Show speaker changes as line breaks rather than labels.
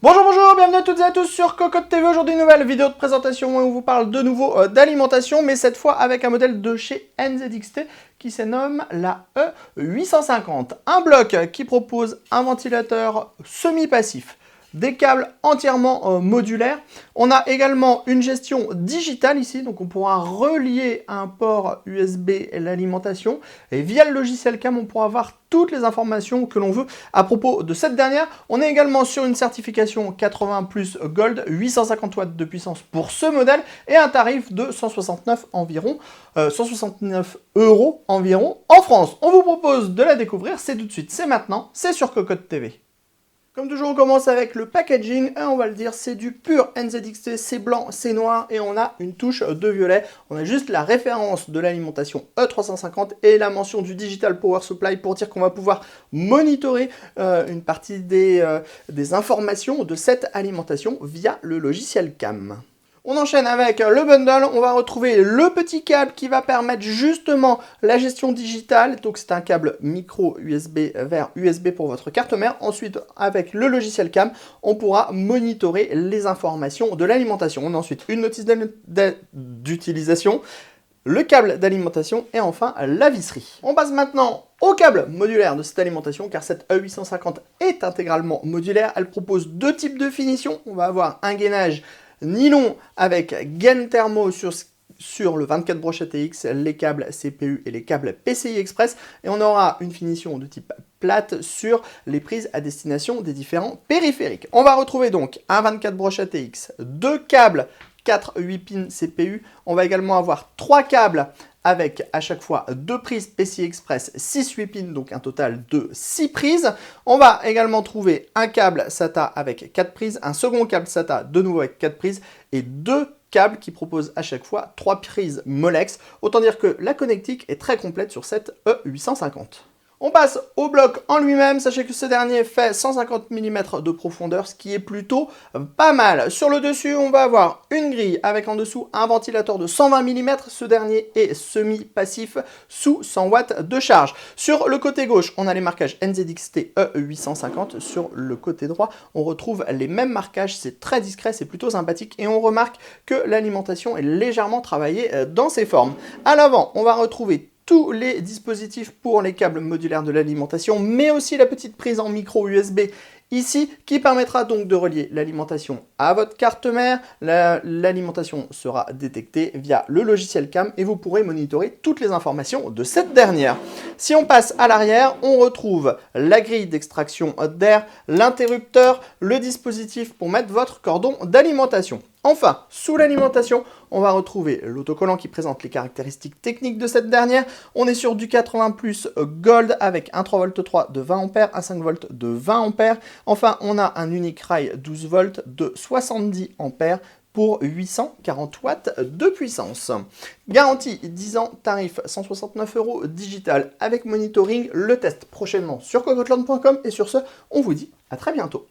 Bonjour, bonjour, bienvenue à toutes et à tous sur Cocotte TV. Aujourd'hui, une nouvelle vidéo de présentation où on vous parle de nouveau d'alimentation, mais cette fois avec un modèle de chez NZXT qui se nomme la E850. Un bloc qui propose un ventilateur semi-passif, des câbles entièrement modulaires. On a également une gestion digitale ici, donc on pourra relier un port USB l'alimentation et via le logiciel CAM, on pourra avoir toutes les informations que l'on veut à propos de cette dernière. On est également sur une certification 80 plus Gold, 850 watts de puissance pour ce modèle et un tarif de 169 environ, 169 € environ en France. On vous propose de la découvrir, c'est tout de suite, c'est maintenant, c'est sur Cocotte TV. Comme toujours, on commence avec le packaging, et on va le dire, c'est du pur NZXT, c'est blanc, c'est noir, et on a une touche de violet. On a juste la référence de l'alimentation E350 et la mention du Digital Power Supply pour dire qu'on va pouvoir monitorer une partie des informations de cette alimentation via le logiciel CAM. On enchaîne avec le bundle, on va retrouver le petit câble qui va permettre justement la gestion digitale. Donc c'est un câble micro USB vers USB pour votre carte mère. Ensuite, avec le logiciel CAM, on pourra monitorer les informations de l'alimentation. On a ensuite une notice d'utilisation, le câble d'alimentation et enfin la visserie. On passe maintenant au câble modulaire de cette alimentation car cette E850 est intégralement modulaire. Elle propose deux types de finition. On va avoir un gainage nylon avec gaine thermo sur le 24 broches ATX, les câbles CPU et les câbles PCI Express. Et on aura une finition de type plate sur les prises à destination des différents périphériques. On va retrouver donc un 24 broches ATX, deux câbles 4-8 pins CPU. On va également avoir trois câbles avec à chaque fois deux prises PCI Express 6-8 pins, donc un total de 6 prises. On va également trouver un câble SATA avec 4 prises, un second câble SATA de nouveau avec 4 prises et deux câbles qui proposent à chaque fois 3 prises Molex. Autant dire que la connectique est très complète sur cette E850. On passe au bloc en lui-même, sachez que ce dernier fait 150 mm de profondeur, ce qui est plutôt pas mal. Sur le dessus, on va avoir une grille avec en dessous un ventilateur de 120 mm, ce dernier est semi-passif sous 100 watts de charge. Sur le côté gauche, on a les marquages NZXT E850, sur le côté droit, on retrouve les mêmes marquages, c'est très discret, c'est plutôt sympathique et on remarque que l'alimentation est légèrement travaillée dans ses formes. À l'avant, on va retrouver tous les dispositifs pour les câbles modulaires de l'alimentation, mais aussi la petite prise en micro USB ici, qui permettra donc de relier l'alimentation à votre carte mère. L'alimentation sera détectée via le logiciel CAM et vous pourrez monitorer toutes les informations de cette dernière. Si on passe à l'arrière, on retrouve la grille d'extraction d'air, l'interrupteur, le dispositif pour mettre votre cordon d'alimentation. Enfin, sous l'alimentation, on va retrouver l'autocollant qui présente les caractéristiques techniques de cette dernière. On est sur du 80 plus Gold avec un 3,3 V de 20 A, un 5 V de 20 A. Enfin, on a un unique rail 12 V de 70 A pour 840 watts de puissance. Garantie 10 ans, tarif 169 € digital avec monitoring. Le test prochainement sur cocotland.com et sur ce, on vous dit à très bientôt.